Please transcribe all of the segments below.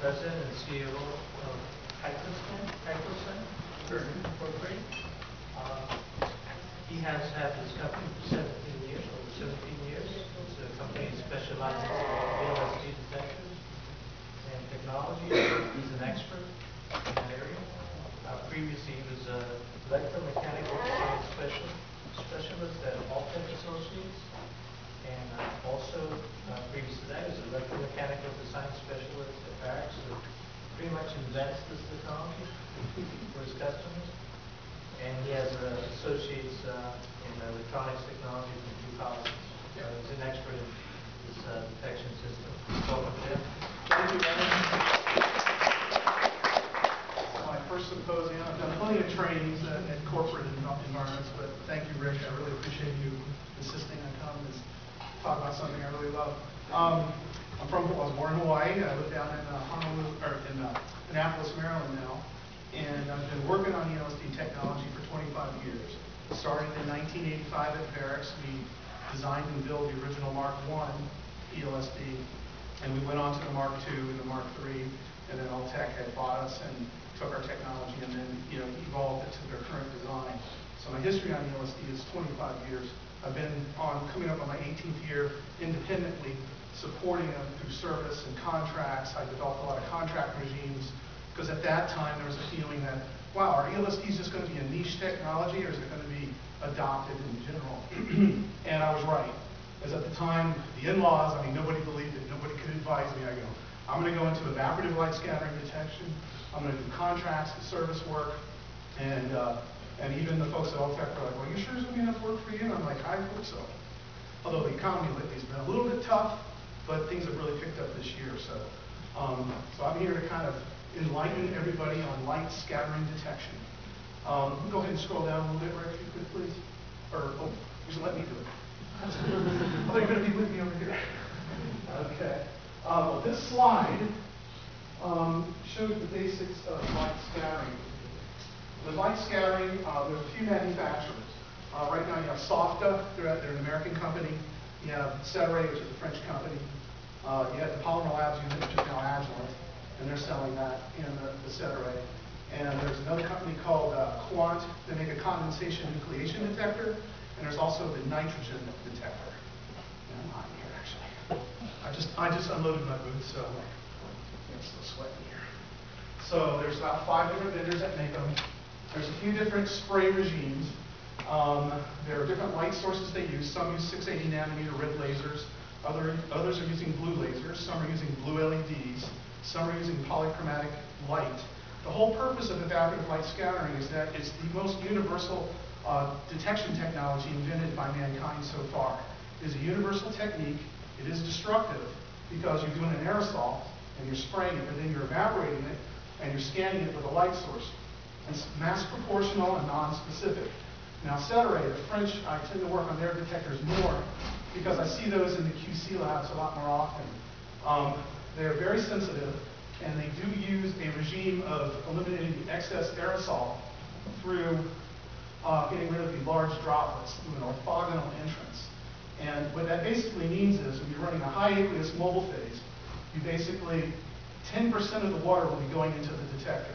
President and CEO of Ticoscen Incorporated. He has had this company for 17 years, over 17 years. It's a company specializes in VLSD detectors and technology. He's an expert in that area. Previously, he was an electromechanical design specialist at Altec Associates, and also previous to that, he was an electromechanical design specialist at Barracks. So pretty much invents this technology for his customers. And he has associates in electronics technology from two colleges. He's an expert in this detection system. Welcome, Jim. Thank you, man. It's my first symposium. I've done plenty of trainings at corporate environments, but thank you, Rick. I really appreciate you insisting on coming to talk about something I really love. I was born in Hawaii. I live down in Honolulu, or in Annapolis, Maryland now. And I've been working on ELSD technology for 25 years. Starting in 1985 at Barracks, we designed and built the original Mark I ELSD, and we went on to the Mark II and the Mark III, and then Altec had bought us and took our technology and then evolved it to their current design. So my history on ELSD is 25 years. I've been coming up on my 18th year independently, supporting them through service and contracts. I developed a lot of contract regimes, because at that time there was a feeling that, wow, are ELSDs just going to be a niche technology, or is it going to be adopted in general? And I was right. As at the time, the in-laws, nobody believed it, nobody could advise me. I go, I'm going to go into evaporative light scattering detection, I'm going to do contracts and service work, and even the folks at Altec were like, well, you sure there's going to be enough work for you? And I'm like, I hope so. Although the economy lately has been a little bit tough, but things have really picked up this year. So I'm here to kind of enlighten everybody on light scattering detection. Go ahead and scroll down a little bit, Rick, if you could, please. Or, just let me do it. I thought you were going to be with me over here. Okay. This slide shows the basics of light scattering. With light scattering, there's a few manufacturers. Right now you have Softa, they're an American company. You have Cetera, which is a French company. You have the Polymer Labs unit, which is now Agilent, and they're selling that in the Cetera. And there's another company called Quant. They make a condensation nucleation detector, and there's also the nitrogen detector. And I'm hot here, actually. I just unloaded my booth, so I'm still sweating here. So there's about 5 different vendors that make them. There's a few different spray regimes. There are different light sources they use. Some use 680 nanometer red lasers. Others are using blue lasers. Some are using blue LEDs. Some are using polychromatic light. The whole purpose of evaporative light scattering is that it's the most universal detection technology invented by mankind so far. It is a universal technique. It is destructive because you're doing an aerosol and you're spraying it, but then you're evaporating it and you're scanning it with a light source. It's mass proportional and non-specific. Now, Cetera, the French, I tend to work on their detectors more because I see those in the QC labs a lot more often. They're very sensitive, and they do use a regime of eliminating the excess aerosol through getting rid of the large droplets through an orthogonal entrance. And what that basically means is when you're running a high aqueous mobile phase, you basically, 10% of the water will be going into the detector.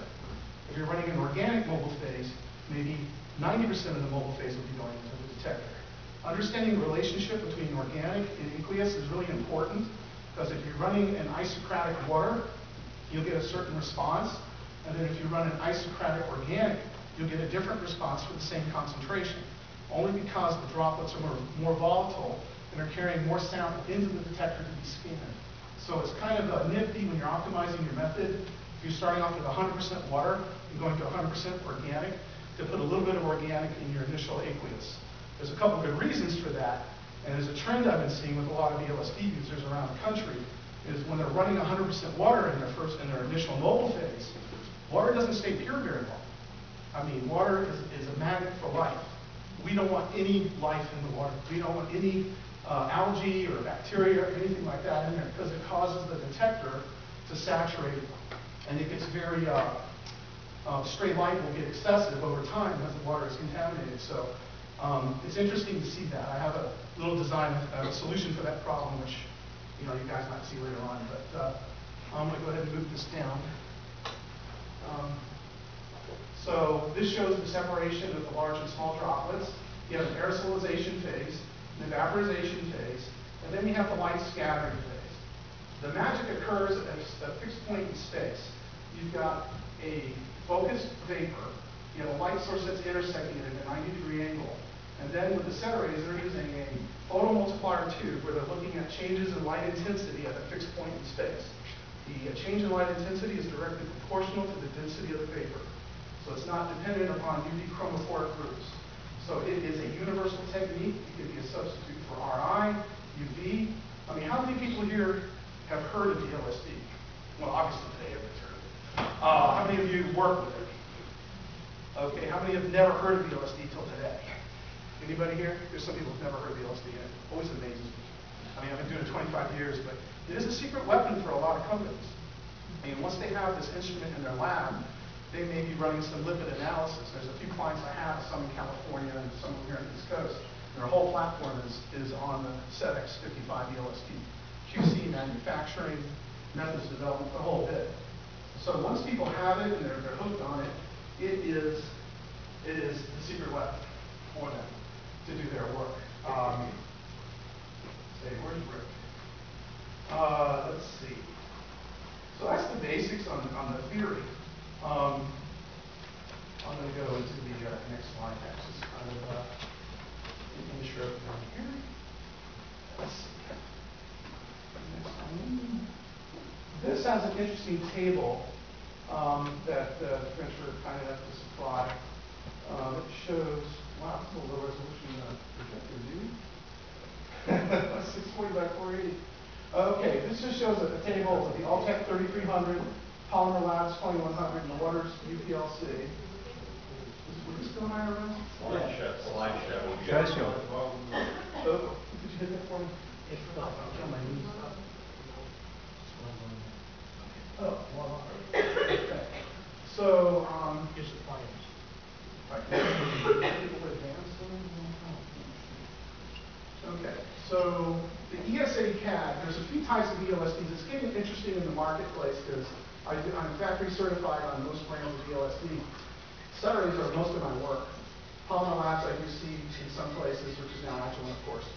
If you're running an organic mobile phase, maybe 90% of the mobile phase will be going into the detector. Understanding the relationship between organic and aqueous is really important, because if you're running an isocratic water, you'll get a certain response, and then if you run an isocratic organic, you'll get a different response for the same concentration, only because the droplets are more volatile and are carrying more sample into the detector to be scanned. So it's kind of nifty when you're optimizing your method. If you're starting off with 100% water and going to 100% organic, to put a little bit of organic in your initial aqueous. There's a couple of good reasons for that, and there's a trend I've been seeing with a lot of ELSD users around the country, is when they're running 100% water in their initial mobile phase, water doesn't stay pure very long. Water is a magnet for life. We don't want any life in the water. We don't want any algae or bacteria or anything like that in there, because it causes the detector to saturate, and it gets very stray light will get excessive over time as the water is contaminated. So it's interesting to see that. I have a little design solution for that problem, which you guys might see later on. But I'm going to go ahead and move this down. So this shows the separation of the large and small droplets. You have an aerosolization phase, an evaporization phase, and then you have the light scattering phase. The magic occurs at a fixed point in space. You've got a focused vapor. You have a light source that's intersecting it at a 90-degree angle. And then with the set arrays, they're using a photomultiplier tube where they're looking at changes in light intensity at a fixed point in space. The change in light intensity is directly proportional to the density of the vapor. So it's not dependent upon UV chromophoric groups. So it is a universal technique. It can be a substitute for RI, UV. I mean, how many people here have heard of the LSD? Well, obviously today everybody's heard of it. How many of you work with it? Okay, how many have never heard of the LSD till today? Anybody here? There's some people who've never heard of the LSD, and it always amazes me. I mean, I've been doing it 25 years, but it is a secret weapon for a lot of companies. I mean, once they have this instrument in their lab, they may be running some lipid analysis. There's a few clients I have, some in California and some here on the East Coast. Their whole platform is on the SEDX55 ELSD. QC, manufacturing, methods development, the whole bit. So once people have it and they're hooked on it, it is the secret weapon for them to do their work. Where's Rick? Let's see. So that's the basics on the theory. I'm going to go into the next slide. Actually, kind of intro down here. Let's see. Next one. This has an interesting table that French were kind enough to supply. It shows, wow, it's a low resolution projector view. 640 by 480. Okay, this just shows a table of the Altec 3300, Polymer Labs 2100, and the Waters UPLC. Would this go higher, Ryan? Slideshow. Oh, did you hit that for me? On my knees. Oh, well, okay. So, Here's the plans. Okay, so the ESA CAD, there's a few types of ELSDs. It's getting interesting in the marketplace because I'm factory certified on most brands of ELSD. Set arrays are most of my work. Polymer Labs I do see in some places, which is now Agilent, of course.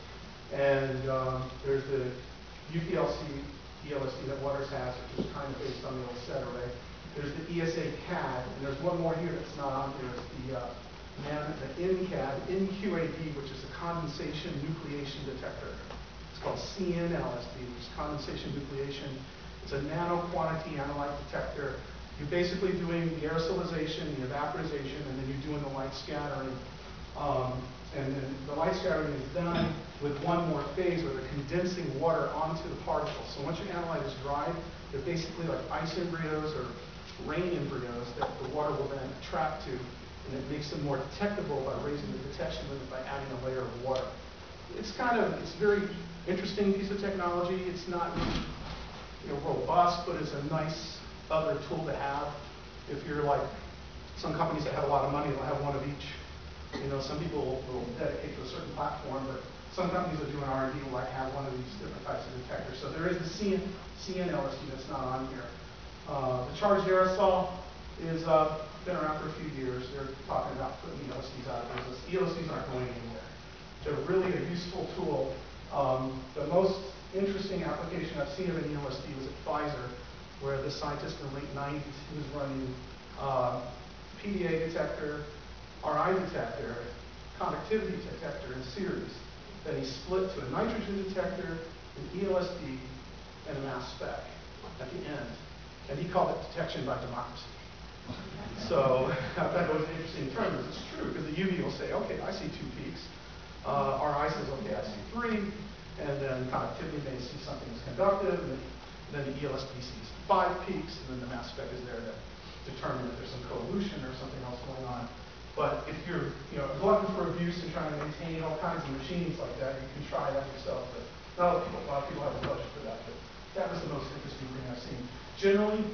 And there's the UPLC ELSD that Waters has, which is kind of based on the old set array. There's the ESA CAD, and there's one more here that's not on here. It's the NCAD, NQAD, which is a condensation nucleation detector. It's called CNLSD, which is condensation nucleation. It's a nano quantity analyte detector. You're basically doing the aerosolization, the evaporization, and then you're doing the light scattering. And then the light scattering is done with one more phase where they're condensing water onto the particles. So once your analyte is dried, they're basically like ice embryos or rain embryos that the water will then trap to, and it makes them more detectable by raising the detection limit by adding a layer of water. It's a very interesting piece of technology. It's not really, robust, but it's a nice other tool to have. If you're like some companies that have a lot of money, they'll have one of each. Some people will dedicate to a certain platform, but some companies that do an R&D will have one of these different types of detectors. So there is the CNLSD that's not on here. The charged aerosol is been around for a few years. They're talking about putting ELSDs out of business. ELSDs aren't going anywhere. They're really a useful tool. The most interesting application I've seen of an ELSD was at Pfizer, where the scientist in the late 90s, he was running PDA detector, RI detector, conductivity detector in series. Then he split to a nitrogen detector, an ELSD, and a mass spec at the end. And he called it detection by democracy. So I thought it was an interesting term. It's true, because the UV will say, okay, I see 2 peaks. RI says, okay, I see 3. And then conductivity may see something that's conductive. And then the ELSD sees 5 peaks. And then the mass spec is there to determine if there's some coelution or something else going on. But if you're glutton for abuse and trying to maintain all kinds of machines like that, you can try that yourself. But not a lot of people have a budget for that. But that was the most interesting thing I've seen. Generally,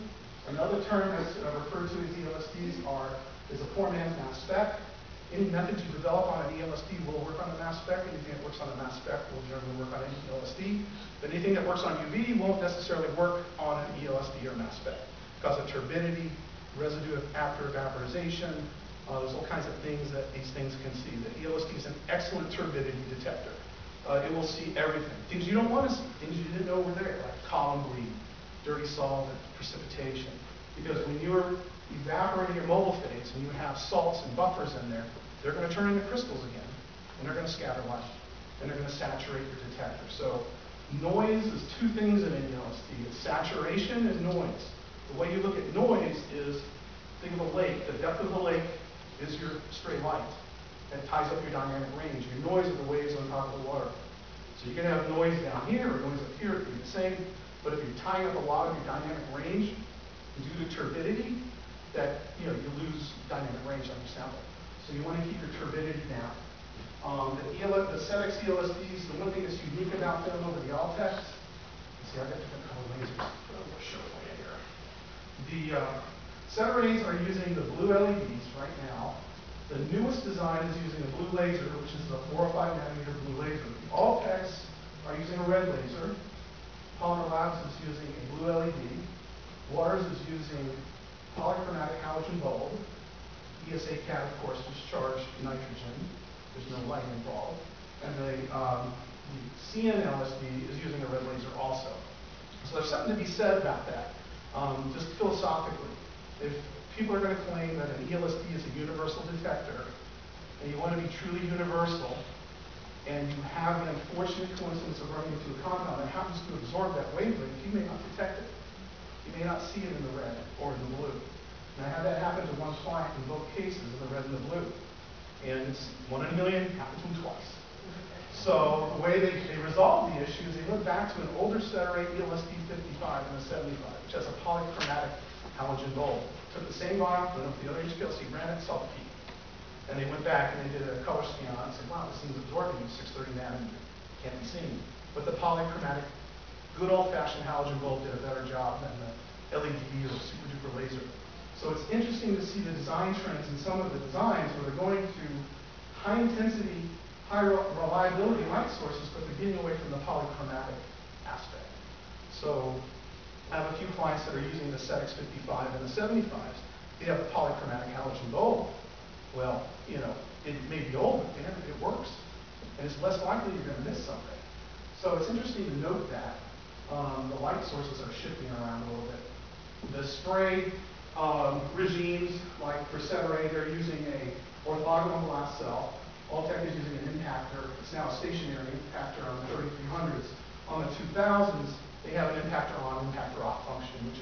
another term that's referred to as ELSDs is a poor man's mass spec. Any methods you develop on an ELSD will work on a mass spec. Anything that works on a mass spec will generally work on an ELSD. But anything that works on UV won't necessarily work on an ELSD or mass spec because of turbidity, residue after evaporization. There's all kinds of things that these things can see. The ELSD is an excellent turbidity detector. It will see everything. Things you don't want to see, things you didn't know were there, like column bleed, dirty solvent, precipitation. Because when you're evaporating your mobile phase and you have salts and buffers in there, they're going to turn into crystals again, and they're going to scatter light, and they're going to saturate your detector. So noise is two things in an ELSD. It's saturation and noise. The way you look at noise is, think of a lake. The depth of the lake is your stray light that ties up your dynamic range. Your noise are the waves on top of the water. So you can have noise down here or noise up here. It can be the same. But if you're tying up a lot of your dynamic range due to turbidity, that you lose dynamic range on your sample. So you want to keep your turbidity down. The SETX ELSDs, the one thing that's unique about them over the Altex, see, I've got different color lasers. I'll show it here. The set arrays are using the blue LEDs right now. The newest design is using a blue laser, which is a 4 or 5 nanometer blue laser. The Altex are using a red laser. Polymer Labs is using a blue LED. Waters is using polychromatic halogen bulb. ESA cat, of course, discharge nitrogen. There's no light involved. And the CN LSD is using a red laser also. So there's something to be said about that, just philosophically. If people are going to claim that an ELSD is a universal detector, and you want to be truly universal, and you have the unfortunate coincidence of running into a compound that happens to absorb that wavelength, you may not detect it. You may not see it in the red or in the blue. And I had that happen to one client in both cases, in the red and the blue. And it's 1 in a million, happened to him twice. So the way they resolved the issue is they went back to an older set array ELSD 55 and a 75, which has a polychromatic halogen bulb. Took the same vial, went up to the other HPLC, ran it, saw the peak. And they went back and they did a color scan on it and said, wow, this thing's absorbing 630 nanometer. Can't be seen. But the polychromatic, good old-fashioned halogen bulb did a better job than the LED or super duper laser. So it's interesting to see the design trends in some of the designs where they're going to high intensity, high reliability light sources, but they're getting away from the polychromatic aspect. So I have a few clients that are using the SETX 55 and the 75s. They have a polychromatic halogen bulb. Well, it may be old, but damn it works. And it's less likely you're going to miss something. So it's interesting to note that the light sources are shifting around a little bit. The spray regimes, like for set array, they're using a orthogonal glass cell. Altec is using an impactor. It's now a stationary impactor on the 3300s. On the 2000s, they have an impactor on, impactor off function, which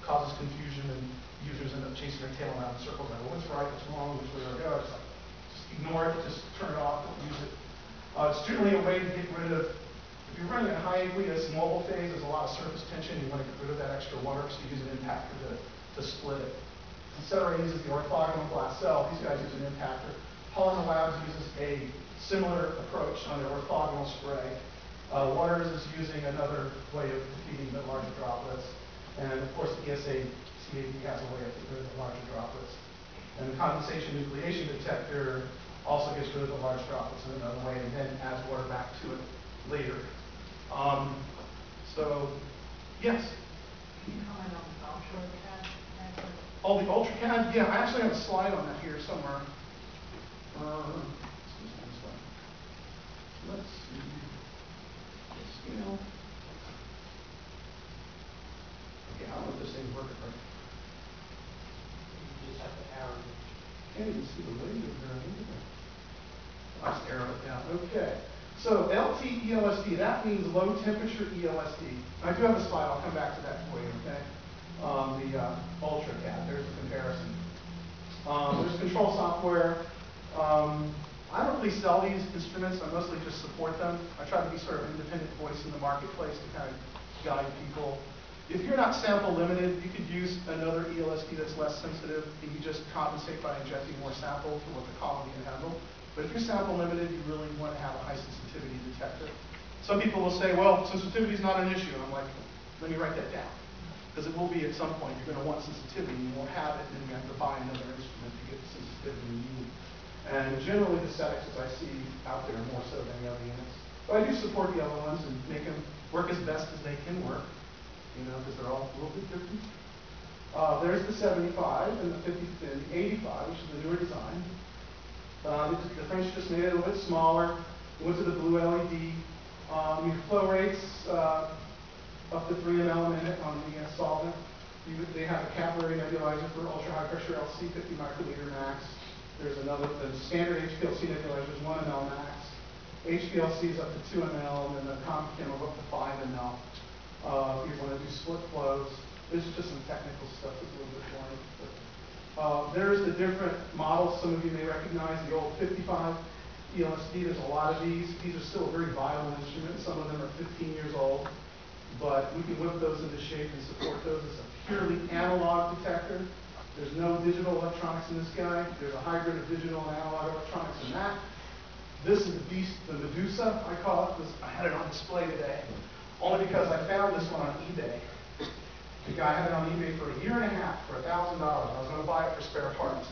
causes confusion and users end up chasing their tail around in circles. Like, well, what's right, what's wrong, which way do I go? It's like, just ignore it, just turn it off, don't use it. It's generally a way to get rid of, if you're running a high aqueous mobile phase, there's a lot of surface tension, you want to get rid of that extra water, so you use an impactor to split it. The set array uses the orthogonal glass cell. These guys use an impactor. Polymer Labs uses a similar approach on their orthogonal spray. Waters is using another way of defeating the larger droplets. And of course, the ESA CAD has a way of getting rid of the larger droplets. And the condensation nucleation detector also gets rid of the large droplets in another way and then adds water back to it later. So, yes? Can you comment on the UltraCAD? Oh, the UltraCAD? Yeah, I actually have a slide on that here somewhere. Let's see. Scale. Okay, I don't know if this thing's working right. You just have to arrow. Can't even see the laser very either. I'll just arrow it down. Okay. So LT ELSD, that means low temperature ELSD. I do have a slide, I'll come back to that for you, okay? The UltraCAD, there's a comparison. There's control software. I don't really sell these instruments, I mostly just support them. I try to be sort of an independent voice in the marketplace to kind of guide people. If you're not sample limited, you could use another ELSD that's less sensitive, and you just compensate by injecting more sample for what the column can handle. But if you're sample limited, you really want to have a high sensitivity detector. Some people will say, well, sensitivity is not an issue. I'm like, let me write that down. Because it will be at some point. You're going to want sensitivity, and you won't have it, and then you have to buy another instrument to get the sensitivity you need. And generally the settings as I see out there more so than the other units. But I do support the other ones and make them work as best as they can work, you know, because they're all a little bit different. There's the 75 and the 50 and the 85, which is the newer design. The French just made it a little bit smaller. We went to the blue LED. Flow rates up to 3 ml a minute on the solvent. They have a capillary nebulizer for ultra high pressure LC, 50 microliter max. There's another, the standard HPLC nebulizer is 1 ml max. HPLC is up to 2 ml, and then the Chromatography will go up to 5 ml. If you want to do split flows, this is just some technical stuff that's a little bit boring. There's the different models. Some of you may recognize the old 55 ELSD. There's a lot of these. These are still a very viable instrument. Some of them are 15 years old, but we can whip those into shape and support those. It's a purely analog detector. There's no digital electronics in this guy. There's a hybrid of digital and analog electronics in that. This is the beast, the Medusa, I call it. I had it on display today, only because I found this one on eBay. The guy had it on eBay for 1.5 years for $1,000. I was going to buy it for spare parts.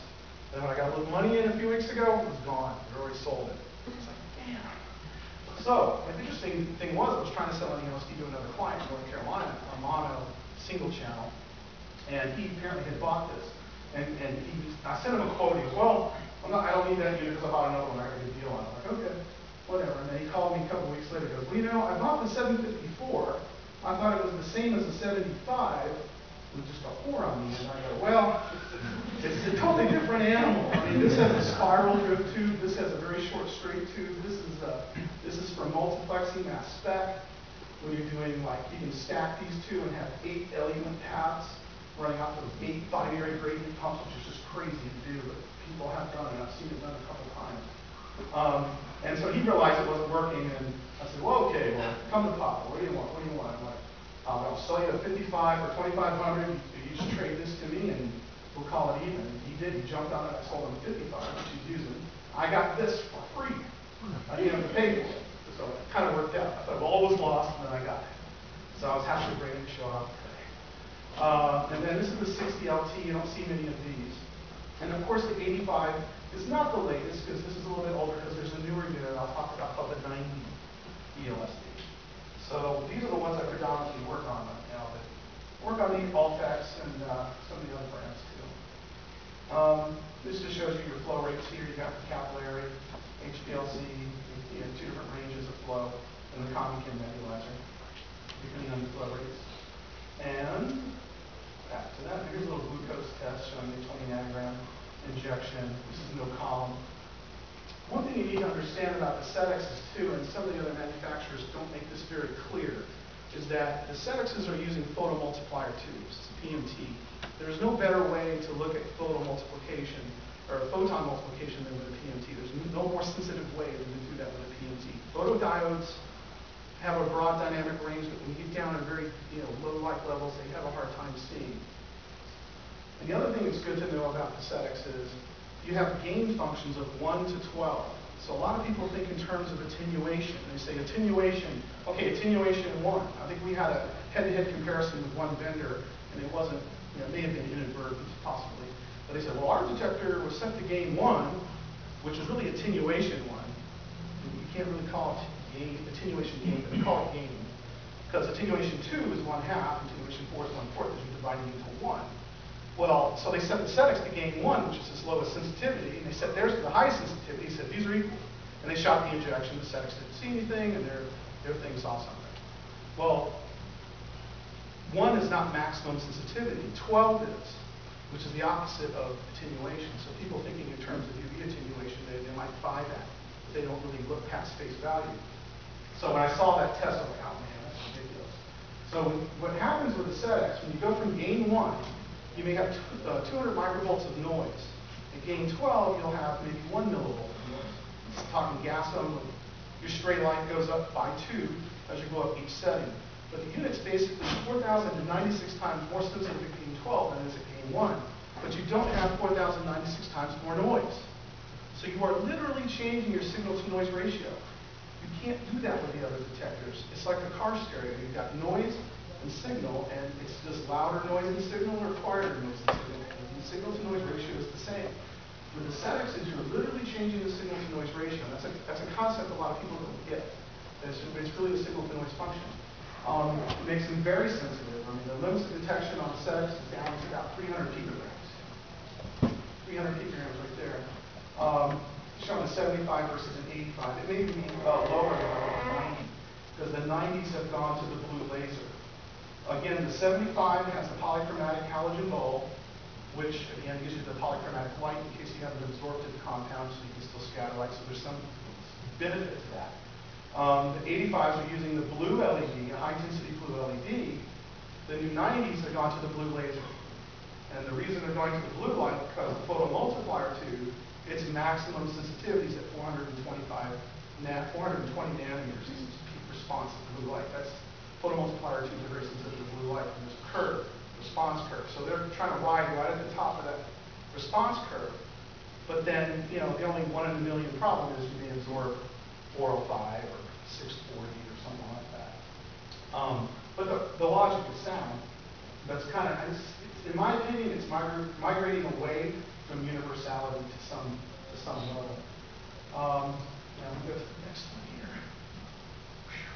And when I got a little money in a few weeks ago, it was gone. They already sold it. I was like, damn. So, the interesting thing was, I was trying to sell an ELSD to another client in North Carolina, a mono single channel, and he apparently had bought this. I sent him a quote. He goes, well, I don't need that unit because I bought another one. I got a good deal on it. I'm like, okay, whatever. And then he called me a couple weeks later. He goes, well, you know, I bought the 754. I thought it was the same as the 75. It was just a whore on me. And I go, well, it's a totally different animal. I mean, this has a spiral drift tube. This has a very short straight tube. This is for multiplexing mass spec. When you're doing, like, you can stack these two and have 8 element paths running off of 8 binary gradient pumps, which is just crazy to do, but people have done it. I've seen it done a couple times. And so he realized it wasn't working, and I said, well, okay, well, come to Papa. What do you want? What do you want? I'm like, I'll sell you a 55 or 2,500. You just trade this to me, and we'll call it even. He did. He jumped on it. I sold him 55, which he's using. I got this for free. I didn't have to pay for it. So it kind of worked out. I thought, well, all was lost, and then I got it. So I was happy to bring it to show off today. And then this is the 60 LT. You don't see many of these. And of course, the 85 is not the latest, because this is a little bit older, because there's a newer unit I'll talk about called the 90 ELSD. So these are the ones I predominantly work on right now, but work on the Altex and some of the other brands too. This just shows you your flow rates here. You got the capillary, HPLC, you know, 2 different ranges of flow, and the Chromatography nebulizer, depending on the flow rates. And back to that, here's a little glucose test showing the 20 nanogram injection. This is no column. One thing you need to understand about the SETXs too, and some of the other manufacturers don't make this very clear, is that the SETXs are using photomultiplier tubes, it's PMT. There's no better way to look at photomultiplication or photon multiplication than with a PMT. There's no more sensitive way than to do that with a PMT. Photodiodes have a broad dynamic range, but when you get down in very low light levels, they have a hard time seeing. And the other thing that's good to know about the SETX is you have gain functions of 1 to 12. So a lot of people think in terms of attenuation. They say attenuation, okay, attenuation 1. I think we had a head-to-head comparison with one vendor, and it wasn't, it may have been inadvertent, possibly. But they said, well, our detector was set to gain 1, which is really attenuation 1. You can't really call it gain, attenuation gain, but we call it gain. Because attenuation 2 is 1/2, attenuation 4 is 1/4, because you're dividing into 1. Well, so they set the SETX to gain 1, which is its lowest sensitivity, and they set theirs to the highest sensitivity. They said these are equal. And they shot the injection, the SETX didn't see anything, and their thing saw something. Well, 1 is not maximum sensitivity, 12 is, which is the opposite of attenuation. So people thinking in terms of UV attenuation, they might buy that, but they don't really look past face value. So when I saw that test, I was like, oh man, that's ridiculous. So what happens with the SETX, when you go from gain 1, you may have 200 microvolts of noise. At gain 12, you'll have maybe 1 millivolt of noise. It's talking gas only. Your stray line goes up by 2 as you go up each setting. But the unit's basically 4,096 times more sensitive at gain 12 than it is at gain 1. But you don't have 4,096 times more noise. So you are literally changing your signal-to-noise ratio. You can't do that with the other detectors. It's like a car stereo. You've got noise and signal, and it's just louder noise and signal or quieter noise and signal. The signal-to-noise ratio is the same. With aesthetics, is you're literally changing the signal-to-noise ratio. That's a concept a lot of people don't get. It's really a signal-to-noise function. It makes them very sensitive. I mean, the limits of detection on aesthetics is down to about 300 picograms. 300 picograms right there. Showing a 75 versus an 85. It may be lower than the 90, because the 90s have gone to the blue laser. Again, the 75 has the polychromatic halogen bulb, which again gives you the polychromatic light in case you have an absorptive compound, so you can still scatter light. So there's some benefit to that. The 85s are using the blue LED, a high-intensity blue LED. The new 90s have gone to the blue laser. And the reason they're going to the blue light, because the photomultiplier tube, its maximum sensitivity is at 420 nanometers. This is peak response to blue light. That's photomultiplier tubes are very sensitive to blue light. And there's a curve, response curve. So they're trying to ride right at the top of that response curve. But then, the only 1 in a million problem is you may absorb 405 or 640 or something like that. But the logic is sound. That's kind of, in my opinion, it's migrating away from universality to some level. Now we go to the next one here. Whew.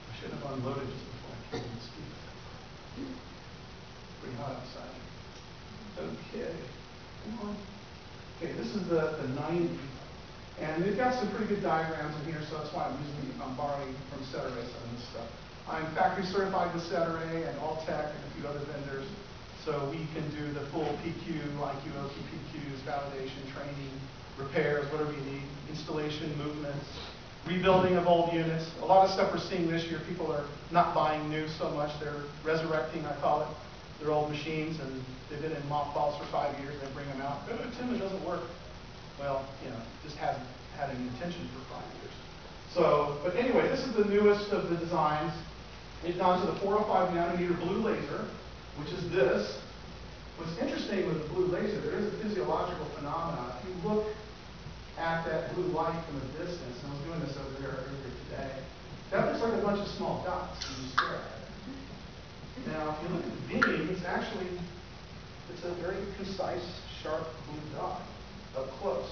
I should have unloaded just before I came and speak. Pretty hot outside. Okay. Come on. Okay, this is the 90. And they've got some pretty good diagrams in here, so that's why I'm borrowing from Ceteray some of this stuff. I'm factory certified with Ceteray and Alltech and a few other vendors, so we can do the full PQ, IQ, OQ, PQs, validation, training, repairs, whatever you need, installation, movements, rebuilding of old units. A lot of stuff we're seeing this year, people are not buying new so much, they're resurrecting, I call it, their old machines, and they've been in mothballs for 5 years, they bring them out. Oh, Tim, it doesn't work. Well, just hasn't had any attention for 5 years. So, but anyway, this is the newest of the designs. It's gone to the 405 nanometer blue laser, which is this. What's interesting with the blue laser, there is a physiological phenomenon. If you look at that blue light from a distance, and I was doing this over there earlier today, that looks like a bunch of small dots when you stare at it. Now, if you look at the beam, it's a very concise, sharp blue dot up close.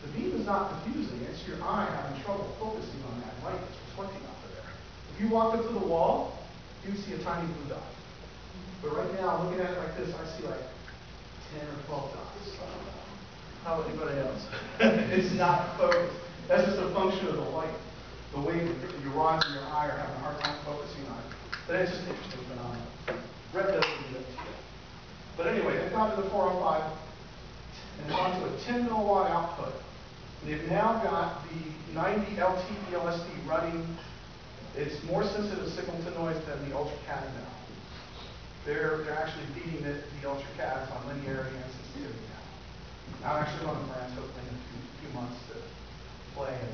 The beam is not diffusing, it's your eye having trouble focusing on that light that's reflecting off of there. If you walk up to the wall, you see a tiny blue dot. But right now, looking at it like this, I see like 10 or 12 dots. How about anybody else? It's not focused. That's just a function of the light. The way your rods in your eye are having a hard time focusing on it. But it's just an interesting phenomenon. Red doesn't do that to you. But anyway, they've gone to the 405 and gone to a 10 milliwatt output. They've now got the 90 LT LSD running. It's more sensitive signal to noise than the UltraCAD now. They're actually beating the UltraCADs on linearity and sensitivity now. I'm actually running brands hopefully in a few months to play and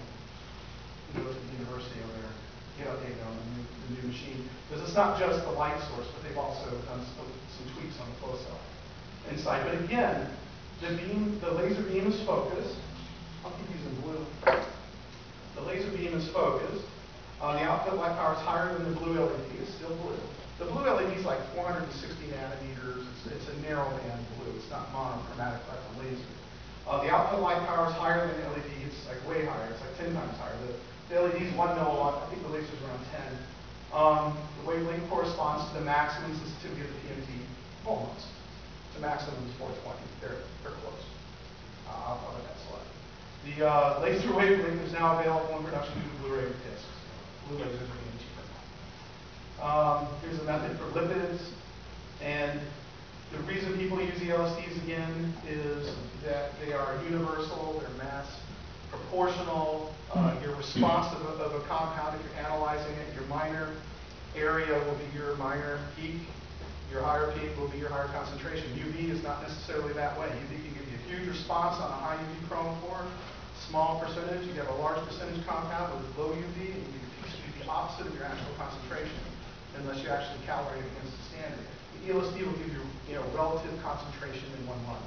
go to the university over there and get updated on the new machine. Because it's not just the light source, but they've also done some tweaks on the flow cell inside. But again, the laser beam is focused. I'll keep using blue. The laser beam is focused. The output light power is higher than the blue LED. It's still blue. The blue LED is like 460 nanometers. It's a narrow band blue. It's not monochromatic like the laser. The output light power is higher than the LED. It's like way higher. It's like 10 times higher. The LED is 1 milliwatt. I think the laser is around 10. The wavelength corresponds to the maximum sensitivity of the PMT. Almost. The maximum is 420. They're close. I'll cover that slide. The laser wavelength is now available in production due to Blu-ray discs. Blue lasers are getting cheaper now. Here's a method for lipids. And the reason people use the LSDs again is that they are universal, they're mass proportional, you're responsive of a compound if you're analyzing it. Your minor area will be your minor peak. Your higher peak will be your higher concentration. UV is not necessarily that way. UV can give you a huge response on a high UV chromophore, small percentage. You have a large percentage compound with low UV, and you can be the opposite of your actual concentration unless you actually calibrate it against the standard. The ELSD will give you, relative concentration in one month.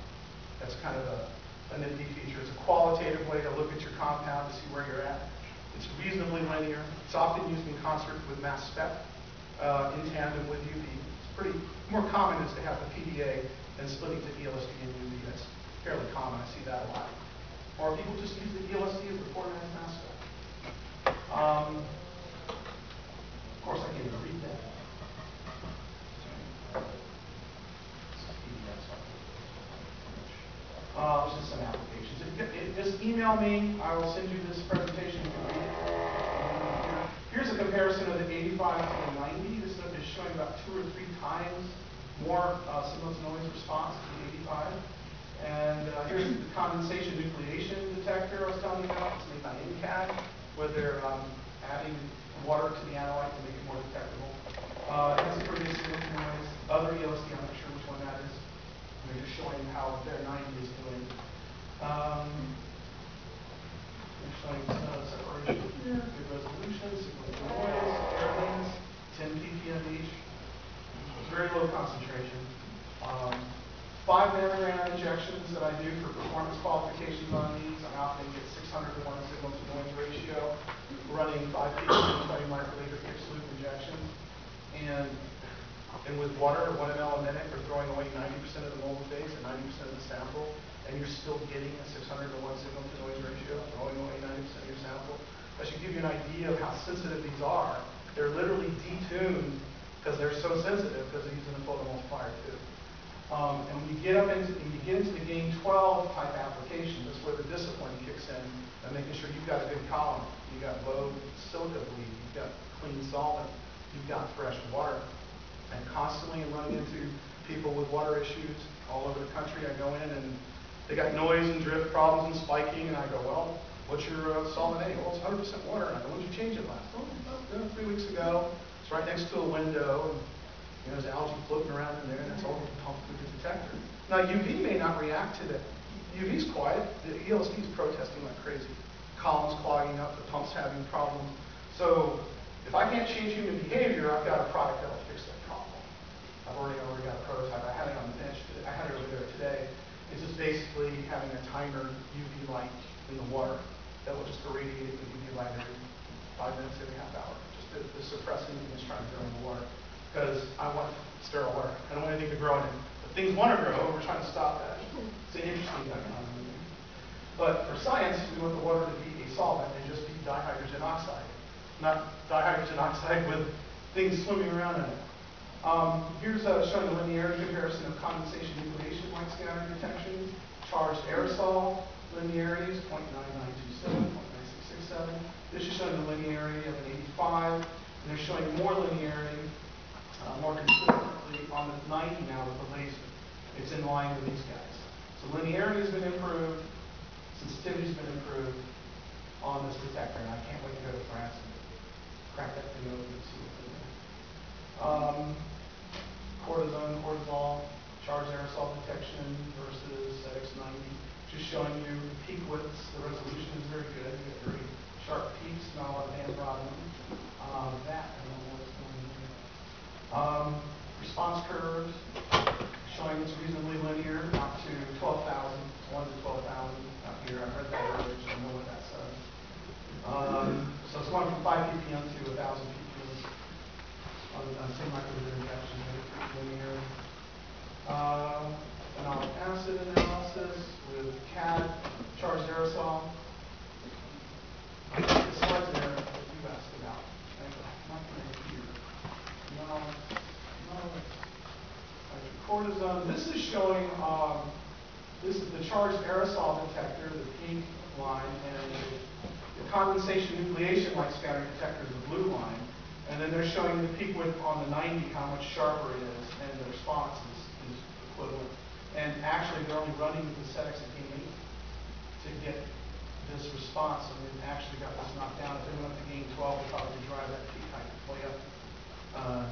That's kind of a nifty feature. It's a qualitative way to look at your compound to see where you're at. It's reasonably linear. It's often used in concert with mass spec in tandem with UV. More common is to have the PDA than splitting to ELSD and UV. That's fairly common. I see that a lot. Or people just use the ELSD as the formatted mass spec. Of course, I can't even read that. This is some applications. Just email me. I will send you this presentation. You can read it. Here's a comparison of the 85 to the 90. This stuff is showing about 2 or 3 times more signal to noise response to the 85. And here's the condensation nucleation detector I was telling you about. It's made by Njcg, where they're adding water to the analyte to make it more detectable. It has a pretty good signal to noise. Other ELSD, I'm not sure which one that is. They're just showing how their 90 is doing. They're showing separation here, good resolution, signal to noise, air lanes, 10 ppm each. Very low concentration. 5 nanogram injections that I do for performance qualifications on these. I often get 600 to 1 signal to noise ratio, running 5 ppm 20 microliter fixed loop injections. And with water, 1 ml a minute, we're throwing away 90% of the mobile phase and 90% of the sample, and you're still getting a 600 to 1 signal to noise ratio, throwing away 90% of your sample. That should give you an idea of how sensitive these are. They're literally detuned because they're so sensitive because they're using the photomultiplier too. And when you get into the gain 12 type applications, that's where the discipline kicks in and making sure you've got a good column. You've got low silica bleed, you've got clean solvent, you've got fresh water. And constantly I'm running into people with water issues all over the country. I go in and they got noise and drift problems and spiking, and I go, well, what's your solvent A? Well, it's 100% water. And I go, when did you change it last? Oh, about 3 weeks ago. It's right next to a window. And there's algae floating around in there, and it's all pumped through the detector. Now, UV may not react to that. UV's quiet. The ELSD is protesting like crazy. Columns clogging up, the pump's having problems. So if I can't change human behavior, I've got a product that'll fix that problem. I've already got a prototype. I had it on the bench. I had it over there today. It's just basically having a timer UV light in the water that will just irradiate the UV light every 5 minutes, every half hour, just to suppress anything that's trying to grow in the water. Because I want sterile water. I don't want anything to grow in it. If things want to grow, we're trying to stop that. It's an interesting dichotomy. But for science, we want the water to be a solvent and just be dihydrogen oxide, not dihydrogen oxide with things swimming around in it. Here's showing the linearity comparison of condensation nucleation light scattering detection. Charged aerosol linearity is 0.9927, 0.9667. This is showing the linearity of an 85, and they're showing more linearity, more consistently on the 90 now with the laser. It's in line with these guys. So linearity has been improved, sensitivity's been improved on this detector, and I can't wait to go to France and crack that thing open and see what's in there. Cortisone, cortisol, charged aerosol detection versus ZX90. Just showing you the peak widths. The resolution is very good. You get very sharp peaks, not a lot of band broadening. That, I don't know what's going on here. Response curves, showing it's reasonably linear, out to 12,000, 1 to 12,000 out here. I read that earlier, so I know what that says. So it's going from 5 ppm to 1,000 ppm on 10 microliter injection, linear. Phenolic acid analysis with CAD, charged aerosol. The slides there that you asked about. Not going to here. No. Cortisone. This is showing, this is the charged aerosol detector, the pink line, and the condensation nucleation light scattering detector is the blue line. And then they're showing the peak width on the 90, how much sharper it is, and the response is equivalent. And actually, they're only running the ZX at gain 8 to get this response, and they've actually got this knocked down. If they went up to gain 12, they'd probably drive that peak height way up.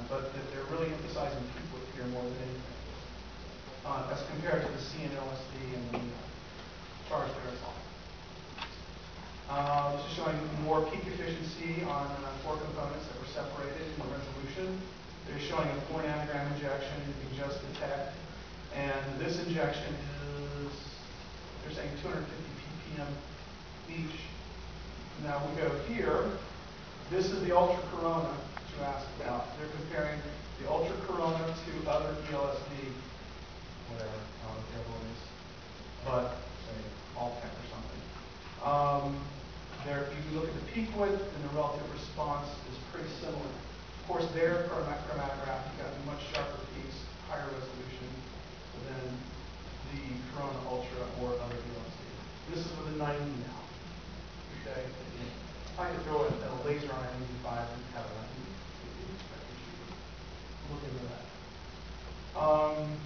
But they're really emphasizing peak width here more than anything, as compared to the CNLSD and the charged aerosol. This is showing more peak efficiency on 4 components that were separated in the resolution. They're showing a 4 nanogram injection you can just detect. And this injection is, they're saying 250 ppm each. Now we go here. This is the Ultra Corona that you asked about. They're comparing the Ultra Corona to other ELSD, whatever, the other one is. But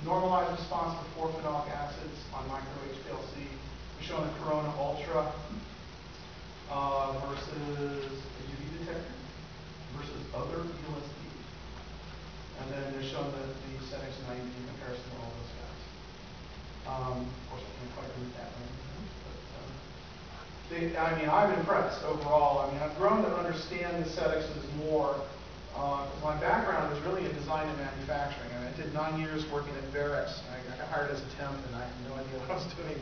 normalized response to 4-phenolic acids on micro HPLC. We're showing the Corona Ultra versus a UV detector versus other ELSDs. And then they're showing the settings 90 in comparison to all those guys. Of course, I can't quite read that one. I mean, I'm impressed overall. I mean, I've grown to understand the settings more. Because my background is really in design and manufacturing. And I did 9 years working at Varex. I got hired as a temp, and I had no idea what I was doing.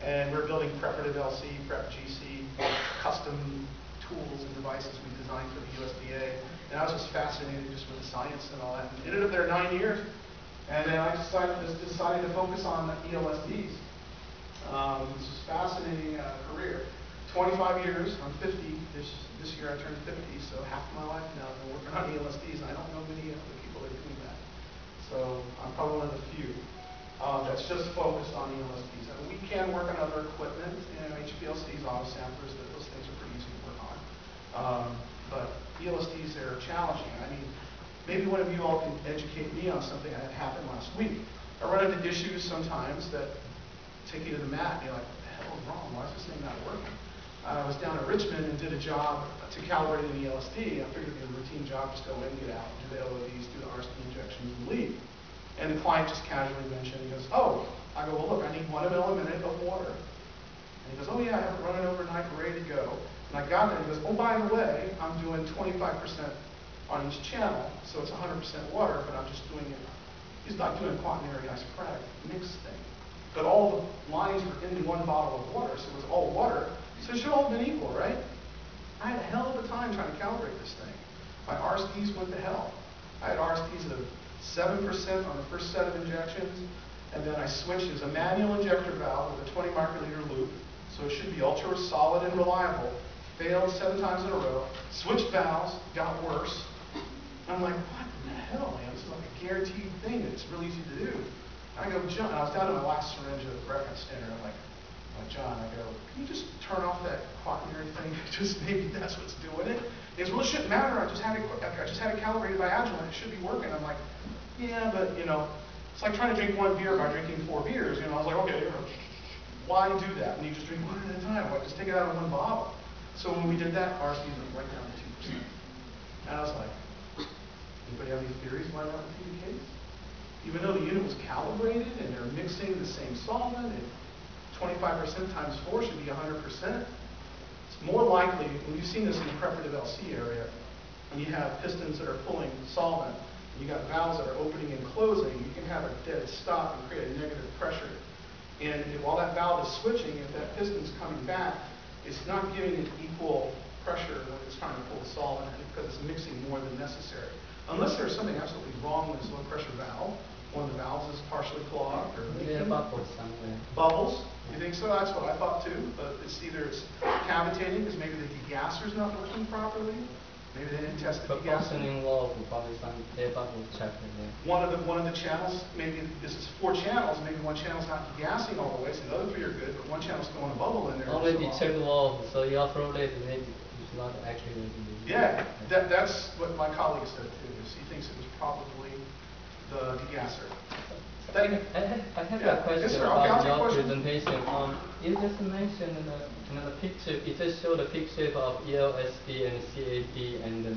And we're building preparative LC, prep GC, custom tools and devices we designed for the USDA. And I was just fascinated just with the science and all that. And ended up there 9 years. And then I decided to focus on ELSDs. It's a fascinating career. 25 years, I'm 50, this year I turned 50, so half my life now I've been working on ELSDs, and I don't know many of the people that are doing that. So I'm probably one of the few that's just focused on ELSDs. I mean, we can work on other equipment, HPLCs, auto samplers, those things are pretty easy to work on. But ELSDs are challenging. I mean, maybe one of you all can educate me on something that happened last week. I run into issues sometimes that take you to the mat, and you're like, what the hell is wrong? Why is this thing not working? I was down at Richmond and did a job to calibrate an ELSD. I figured it'd be a routine job, just go in, get out, do the LODs, do the RSD injections, and leave. And the client just casually mentioned, he goes, oh, I go, well, look, I need 1 ml a minute of water. And he goes, oh yeah, I have it running overnight, ready to go. And I got there, and he goes, oh, by the way, I'm doing 25% on each channel, so it's 100% water, but I'm just doing it. He's not doing a quaternary isochromatic mix thing. But all the lines were in one bottle of water, so it was all water. So it should all have been equal, right? I had a hell of a time trying to calibrate this thing. My RSDs went to hell. I had RSDs of 7% on the first set of injections, and then I switched. It was a manual injector valve with a 20 microliter loop, so it should be ultra solid and reliable. Failed 7 times in a row. Switched valves, got worse. I'm like, what in the hell, man? This is like a guaranteed thing that's really easy to do. I go, John, I was down to my last syringe of reference standard. I'm like, John, I go, can you just turn off that quaternary thing? Just maybe that's what's doing it. He goes, well, it shouldn't matter. I just had it calibrated by Agilent. It should be working. I'm like, yeah, but it's like trying to drink 1 beer by drinking 4 beers. I was like, okay, why do that? When you just drink 1 at a time, why just take it out of 1 bottle? So when we did that, RSD went right down to 2%. And I was like, anybody have any theories why that would be the case? Even though the unit was calibrated and they're mixing the same solvent, and 25% times 4 should be 100%. It's more likely, when you've seen this in the preparative LC area, when you have pistons that are pulling solvent, and you got valves that are opening and closing, you can have a dead stop and create a negative pressure. And while that valve is switching, if that piston's coming back, it's not giving it equal pressure when it's trying to pull the solvent because it's mixing more than necessary. Unless there's something absolutely wrong with this low pressure valve, one of the valves is partially clogged or leaking. Bubbles somewhere. Bubbles? You think so? That's what I thought too. But it's either it's cavitating because maybe the degasser's not working properly. Maybe they didn't test the degasser. Involved probably some air bubble check in there. One of the channels, maybe this is 4 channels, maybe one channel's not degassing all the way, so the other 3 are good, but one channel's throwing a bubble in there. Or maybe check valve, so your flow rate maybe is not actually. Yeah, that's what my colleague said too. He thinks it was probably the degasser. I have a question about your presentation. You just mentioned the picture. It just showed the picture of ELSD and CAD and the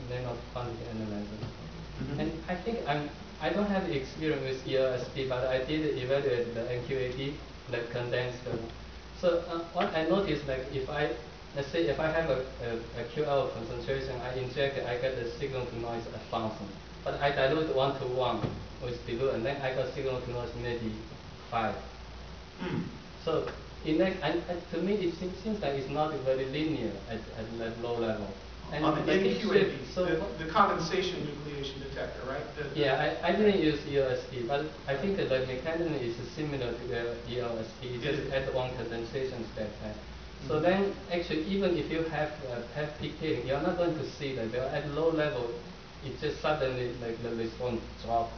nano-quantic analyzer. And I think I don't have experience with ELSD, but I did evaluate the NQAD, the condenser. So what I noticed, like let's say if I have a QL concentration, I inject it, I get the signal to noise 1,000. But I dilute 1:1 with dilute, and then I got signal to noise maybe 5. So in that, to me it seems like it's not very linear at that low level. And on the NQAD, so the condensation nucleation detector, right? I didn't use ELSD, but I think the mechanism is similar to the ELSD, just add one condensation step. So then, actually, even if you have peak heating, you're not going to see that. At low level, it just suddenly, like the response dropped.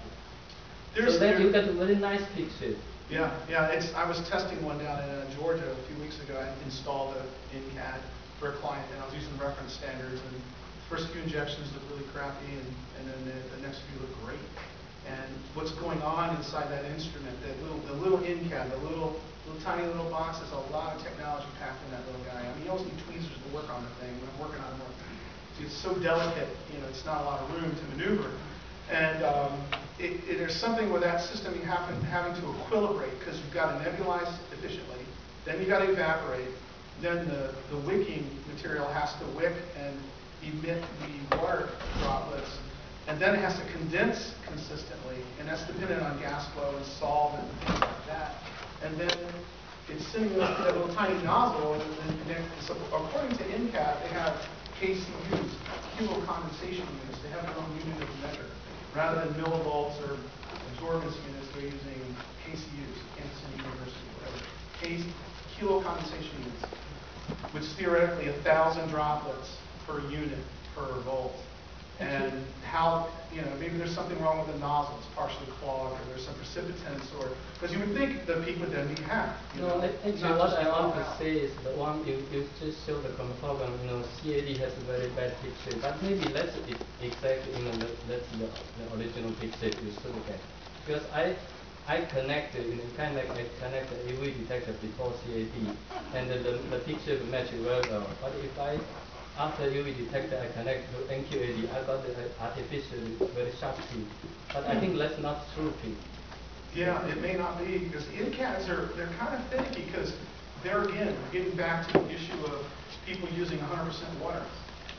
So then you get a very nice picture. Yeah. I was testing one down in Georgia a few weeks ago. I installed an NCAD for a client, and I was using reference standards. And the first few injections looked really crappy, and then the next few looked great. and what's going on inside that instrument, the little in-cab, the little tiny little box. There's a lot of technology packed in that little guy. I mean, you almost need tweezers to work on the thing. When I'm working on it, it's so delicate, it's not a lot of room to maneuver. And there's something with that system you having to equilibrate, because you've got to nebulize efficiently, then you've got to evaporate, then the wicking material has to wick and emit the water droplets, and then it has to condense consistently, and that's dependent on gas flow and solvent and things like that. And then it's sending this to that little tiny nozzle, and then so according to NCAT, they have KCUs, kilo condensation units. They have their own unit of measure. Rather than millivolts or absorbance units, they're using KCUs, Kansas City University, whatever. Kilo condensation units, which is theoretically 1,000 droplets per unit per volt. And how, maybe there's something wrong with the nozzle, it's partially clogged, or there's some precipitants, or, because you would think the peak would then be half. No, actually what I want to say is the one you just showed the chromatography, CAD has a very bad picture, but maybe that's exactly, that's the original picture you should get. Because I connected, kind of like I connect the UV detector before CAD, and the picture matches very well. But if after UV detector, I connect to NQAD, I got the artificial, very sharp peak. But I think that's not true peak. Yeah, it may not be, because the NCADs they're kind of finicky, because there again, we're getting back to the issue of people using 100% water.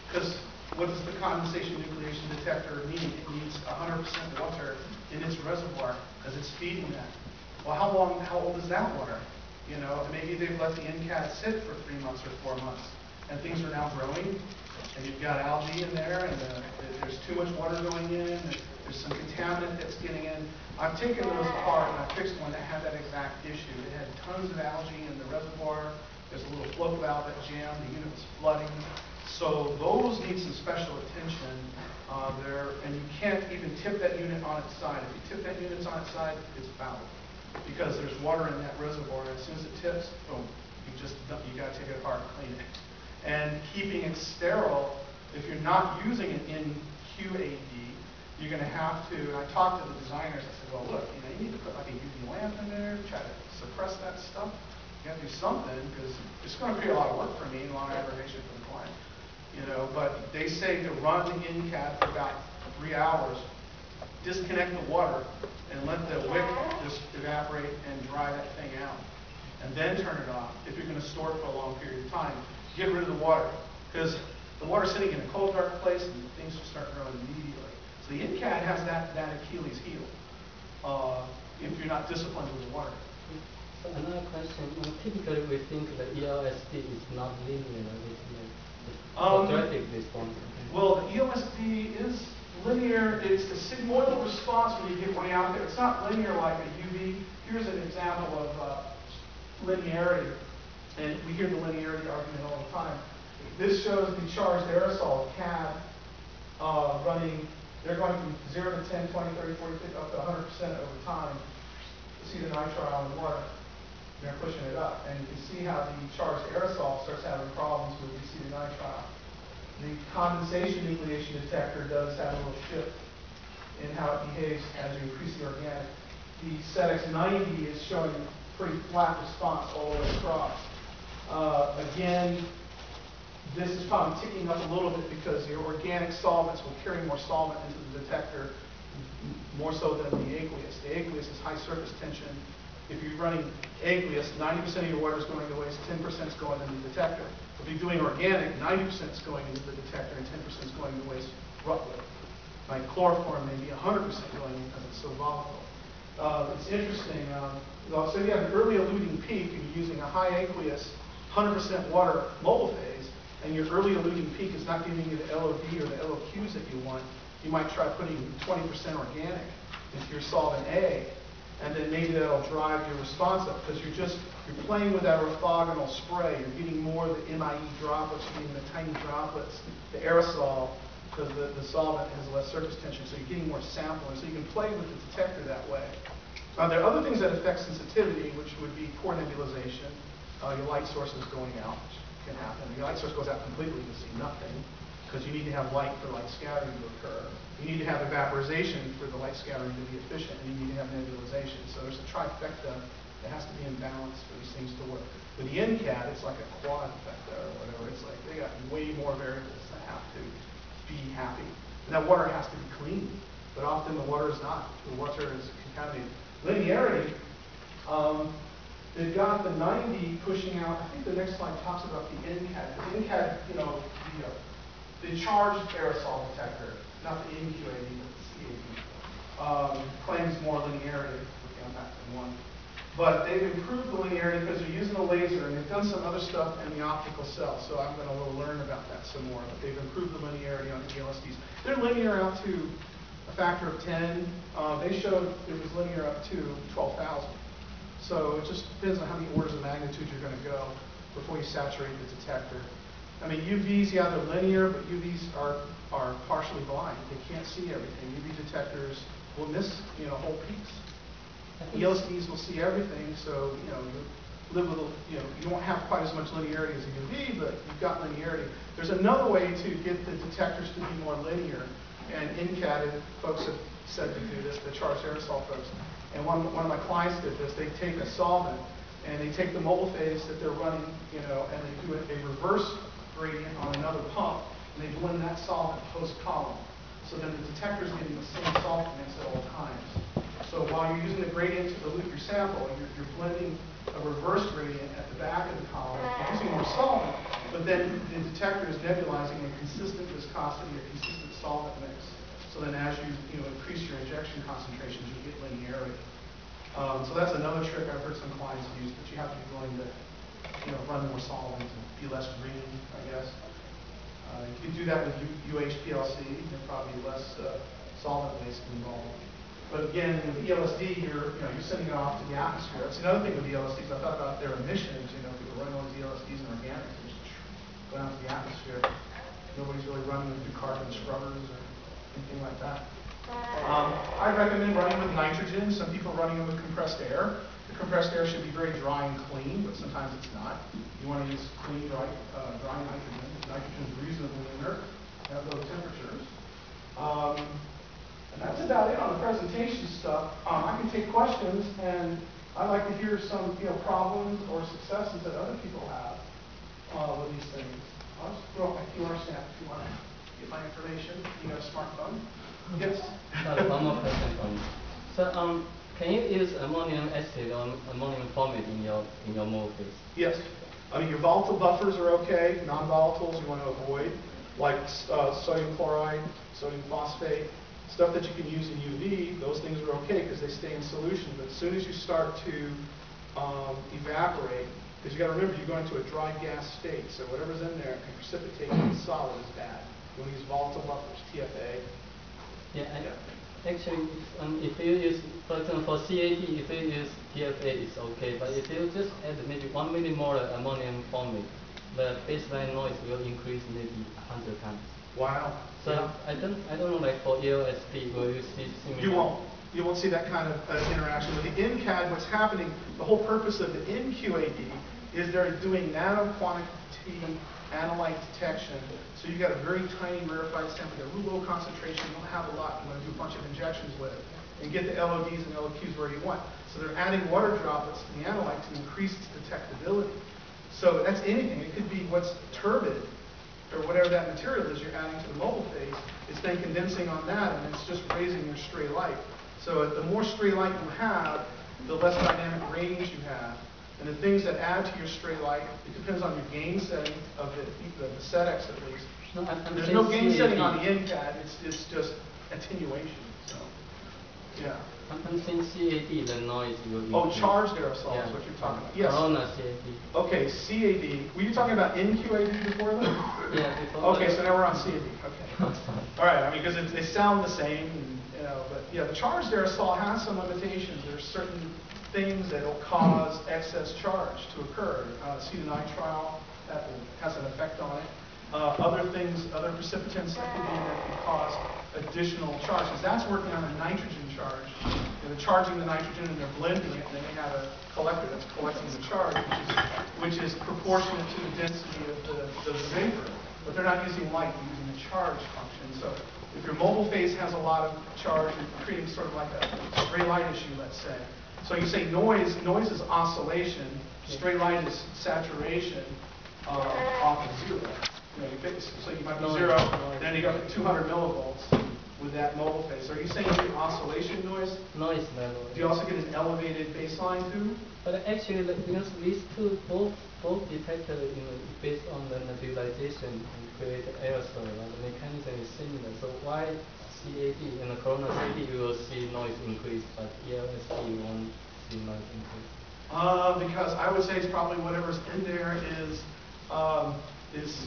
Because what does the condensation nucleation detector need? It needs 100% water in its reservoir, because it's feeding that. Well, how old is that water? Maybe they've let the NCAD sit for 3 months or 4 months, and things are now growing, and you've got algae in there, and there's too much water going in, and there's some contaminant that's getting in. I've taken those apart, and I fixed one that had that exact issue. It had tons of algae in the reservoir. There's a little flow valve that jammed. The unit was flooding. So those need some special attention there, and you can't even tip that unit on its side. If you tip that unit on its side, it's foul, because there's water in that reservoir. As soon as it tips, boom, you got to take it apart and clean it. And keeping it sterile, if you're not using it in QAD, you're going to have to, and I talked to the designers, I said, well, look, you need to put like a UV lamp in there, try to suppress that stuff. You have to do something, because it's going to create a lot of work for me and a lot of aggravation for the client. But they say to run the NCAD for about 3 hours, disconnect the water, and let the wick just evaporate and dry that thing out. And then turn it off if you're going to store it for a long period of time. Get rid of the water, because the water's sitting in a cold, dark place, and things will start growing immediately. So the NCAD has that Achilles heel if you're not disciplined with the water. So another question, typically we think the ELSD is not linear, it's quadratic response. Well, the ELSD is linear. It's the sigmoidal response when you get way out there. It's not linear like a UV. Here's an example of linearity, and we hear the linearity argument all the time. This shows the charged aerosol CAD running. They're going from 0 to 10, 20, 30, 40, 50, up to 100% over time. You see the nitrile in water. They're pushing it up, and you can see how the charged aerosol starts having problems with the nitrile. The condensation nucleation detector does have a little shift in how it behaves as you increase the organic. The SETX90 is showing pretty flat response all the way across. Again, this is probably ticking up a little bit because your organic solvents will carry more solvent into the detector, more so than the aqueous. The aqueous is high surface tension. If you're running aqueous, 90% of your water is going to waste, 10% is going into the detector. If you're doing organic, 90% is going into the detector and 10% is going to waste roughly. Like chloroform, maybe 100% going in because it's so volatile. It's interesting. So you have an early eluting peak, and you're using a high aqueous, 100% water mobile phase, and your early eluting peak is not giving you the LOD or the LOQs that you want. You might try putting 20% organic into your solvent A, and then maybe that'll drive your response up, because you're playing with that orthogonal spray. You're getting more of the MIE droplets, you're getting the tiny droplets, the aerosol, because the solvent has less surface tension, so you're getting more sampling. So you can play with the detector that way. There are other things that affect sensitivity, which would be poor nebulization. Your light source is going out, which can happen. Your light source goes out completely, you see nothing. because you need to have light for light scattering to occur. You need to have evaporization for the light scattering to be efficient, and you need to have nebulization. So there's a trifecta that has to be in balance for these things to work. With the NCAD, it's like a quadfecta or whatever. It's like they got way more variables that have to be happy. And that water has to be clean, but often the water is not. The water is contaminated. Linearity, they've got the 90 pushing out. I think the next slide talks about the NCAD. The NCAD, you know, the charged aerosol detector, not the NQAD, but the CAD, claims more linearity. Okay, I'm back to one. But they've improved the linearity because they're using a laser, and they've done some other stuff in the optical cell. So I'm going to learn about that some more. But they've improved the linearity on the ELSDs. They're linear out to a factor of 10. They showed it was linear up to 12,000. So it just depends on how many orders of magnitude you're going to go before you saturate the detector. I mean, UVs, yeah, they're linear, but UVs are partially blind. They can't see everything. UV detectors will miss, whole peaks. ELSDs will see everything, so, you live with, you won't have quite as much linearity as a UV, but you've got linearity. There's another way to get the detectors to be more linear, and NCAD folks have said to do this, the charged aerosol folks. And one of my clients did this. They take a solvent, and they take the mobile phase that they're running, and they do a reverse gradient on another pump, and they blend that solvent post-column. So then the detector's getting the same solvent mix at all times. So while you're using the gradient to dilute your sample, you're blending a reverse gradient at the back of the column, using more solvent, but then the detector is nebulizing a consistent viscosity, a consistent solvent mix. So then as you increase your injection concentrations, you get linearity. So that's another trick I've heard some clients use, but you have to be willing to run more solvent and be less green, I guess. You can do that with UHPLC. There's probably less solvent waste involved. But again, with ELSD, you're sending it off to the atmosphere. That's another thing with ELSDs. I thought about their emissions. People running all these ELSDs in organics, they just go out to the atmosphere. Nobody's really running them through carbon scrubbers or anything like that. I recommend running with nitrogen. Some people are running them with compressed air. The compressed air should be very dry and clean, but sometimes it's not. You want to use clean, dry nitrogen. Nitrogen is reasonably inert at low temperatures. And that's about it on the presentation stuff. I can take questions, and I'd like to hear some problems or successes that other people have with these things. I'll just throw up my QR stamp if you want to get my information. You got a smartphone? Yes? One more question from you. So, can you use ammonium acid or ammonium formate in your mobile phase? Yes. I mean, your volatile buffers are okay. Non-volatiles you want to avoid, like sodium chloride, sodium phosphate. Stuff that you can use in UV, those things are okay because they stay in solution. But as soon as you start to evaporate, because you got to remember you're going to a dry gas state, so whatever's in there can precipitate in solid is bad. You want to use volatile buffers, TFA. Yeah, actually, if you use, for example, for CAD, if you use TFA, it's okay. But if you just add maybe 1 millimolar ammonium formate, the baseline noise will increase maybe 100 times. Wow. So yeah. I don't know, like for ELSD, will you see similar? You won't see that kind of interaction. With the NCAD, what's happening, the whole purpose of the NQAD is they're doing nano-quantity analyte detection. So you've got a very tiny rarefied sample, a real low concentration, you don't have a lot, you want to do a bunch of injections with it, and get the LODs and LOQs where you want. So they're adding water droplets to the analyte to increase its detectability. So that's anything. It could be what's turbid, or whatever that material is you're adding to the mobile phase. It's then condensing on that, and it's just raising your stray light. So the more stray light you have, the less dynamic range you have. And the things that add to your stray light, it depends on your gain setting of the SETX at least. No, there's no gain setting on the NCAD, it's just attenuation. So, yeah. I'm saying CAD, the noise will be. Oh, charged aerosol is what you're talking about. Yes. Corona CAD. Okay, CAD. Were you talking about NQAD before that? Yeah, before. Okay, so now we're on CAD. Okay. All right, I mean, because they sound the same, but yeah, the charged aerosol has some limitations. There's certain things that will cause excess charge to occur. Acetonitrile, that has an effect on it. Other things, other precipitants that could be in that could cause additional charge. Because that's working on a nitrogen charge. They're charging the nitrogen and they're blending it, and then they have a collector that's collecting the charge, which is proportionate to the density of the vapor, but they're not using light, they're using the charge function. So if your mobile phase has a lot of charge, you're creating sort of like a stray light issue, let's say. So you say noise is oscillation, stray light is saturation off of zero. You know, so you might be zero, then you got 200 millivolts with that mobile phase. So are you saying you get oscillation noise? Noise level. Do you also get an elevated baseline too? But actually, because these two, both detectors, based on the nebulization and create aerosol, the mechanism is similar. So why CAD in the Corona CD you will see noise increase, but ELSD won't see noise increase? Because I would say it's probably whatever's in there is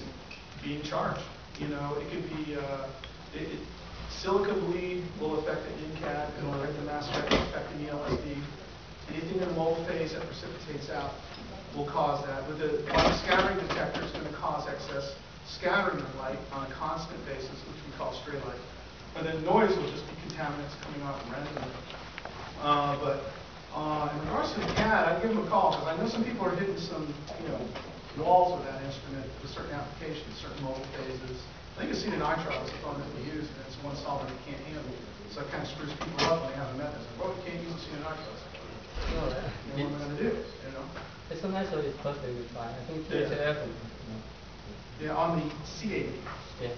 being charged. You know, it could be silica bleed will affect the NCAD, it will affect the mass spec, it will affect the ELSD. Anything in the mobile phase that precipitates out will cause that. With the light scattering detector, it's going to cause excess scattering of light on a constant basis, which we call stray light. And then noise will just be contaminants coming off randomly. In regards to the CAD, I'd give them a call because I know some people are hitting some, walls with that instrument with certain applications, certain mobile phases. I think acetonitrile is the phone that we use, and it's one solvent it can't handle. So it kind of screws people up when they have a method. Like, well, you can't use acetonitrile. No, what am I going to do? Acetonitrile is perfectly fine. I think THF. Yeah, on the CAD. Yeah.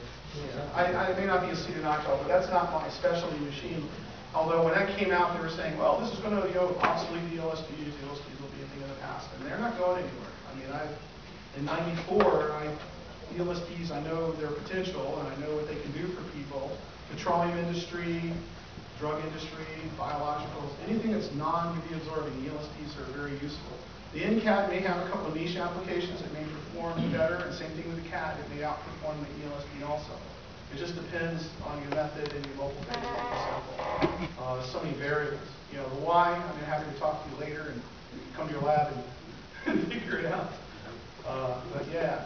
I may not be acetonitrile, but that's not my specialty machine. Although when that came out, they were saying, well, this is going to obsolete the LSDs. The LSDs will be a thing of the past, and they're not going anywhere. I mean, in '94, the LSDs, I know their potential, and I know what they can do for people. Petroleum industry, drug industry, biologicals, anything that's non-UV absorbing, the LSDs are very useful. The NCAD may have a couple of niche applications that may perform better, and same thing with the CAD, it may outperform the ELSD also. It just depends on your method and your local phase sample. There's so many variables. The why, I'm happy to talk to you later and come to your lab and figure it out. But yeah,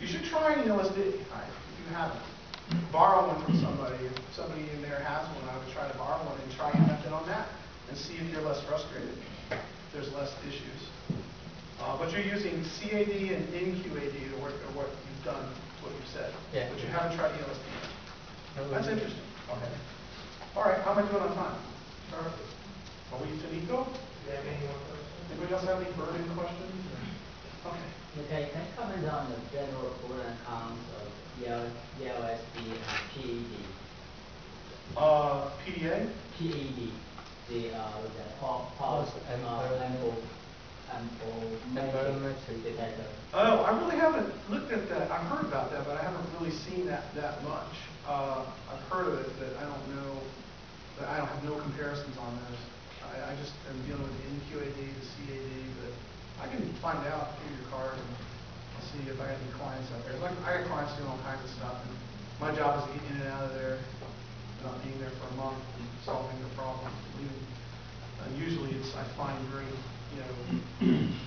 you should try an LSD if you haven't. Borrow one from somebody. If somebody in there has one, I would try to borrow one and try your method on that and see if you're less frustrated, if there's less issues. But you're using CAD and NQAD to work at what you've done, what you've said. Yeah. But you haven't tried LSD. That's interesting. Okay. All right, how am I doing on time? Perfect. Are we to Nico? Do you have any more questions? Anybody else have any burning questions? Okay. Okay, can you comment on the general pros and cons of ELSD and PED? PDA? PED, the pulse ample detector. Oh, I really haven't looked at that. I've heard about that, but I haven't really seen that much. I've heard of it, but I don't know. But I don't have no comparisons on those. I just am dealing with the NQAD, the CAD, but I can find out through your card and see if I have any clients out there. Like I got clients doing all kinds of stuff, and my job is to get in and out of there, not being there for a month and solving the problem. Usually I find great,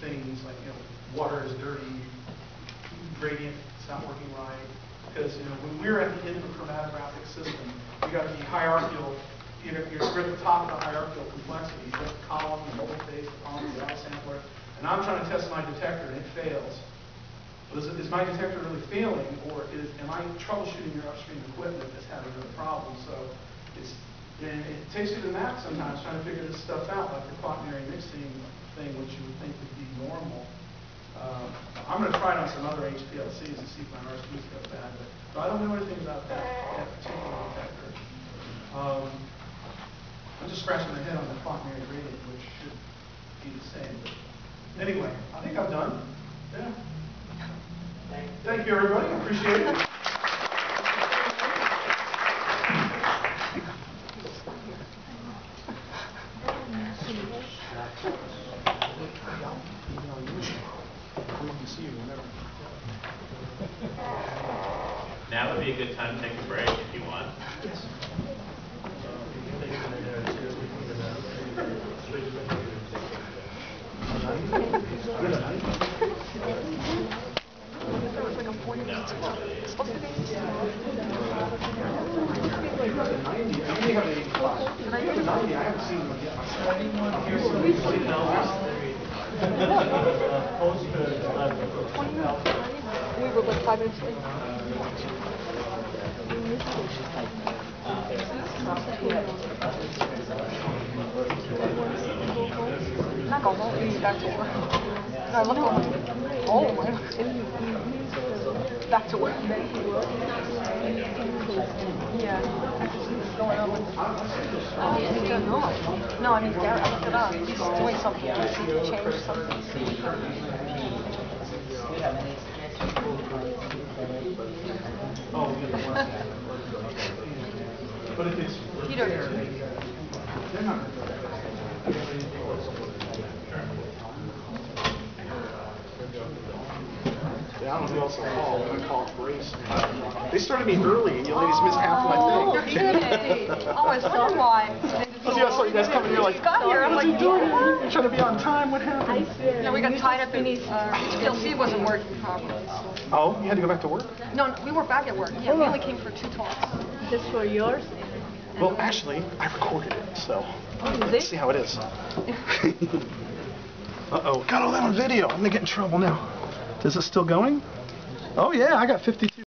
things like, water is dirty, gradient is not working right. Because, when we're at the end of a chromatographic system, you got to be hierarchical. You're at the top of the hierarchical complexity. You got the column, the mobile phase, the column, the auto sampler. And I'm trying to test my detector and it fails. Is my detector really failing, or am I troubleshooting your upstream equipment that's having a problem? So it takes you to the max sometimes trying to figure this stuff out, like the quaternary mixing thing, which you would think would be normal. I'm going to try it on some other HPLCs and see if my RSPs go bad, but I don't know anything about that particular detector. I'm just scratching my head on the quaternary gradient, which should be the same. But anyway, I think I'm done. Yeah. Thank you, everybody. Appreciate it. Now would be a good time to take a break if you want. Yes. Poster We were like 5 minutes late. Not go home, he's back to work. And I looked over, oh my God. Back to work. Yeah. Going over. No, I mean, Garrett, I looked it up. He's doing something. He changed something. But if it's... Peter. They're not... Yeah, I don't know who else I'll call. I'm going to call Grace. They started me early, and you ladies missed half of my thing. You're kidding. Oh, it's so why. See, I saw you guys coming here like, got here, I'm like, you're trying to be on time, what happened? no, we got tied up in PLC wasn't working properly. Oh, you had to go back to work? No, we were back at work. Yeah, we only came for 2 talks. This for yours? Well, actually, I recorded it, so Is let's it? see how it is. Uh-oh, got all that on video. I'm going to get in trouble now. Is it still going? Oh, yeah, I got 52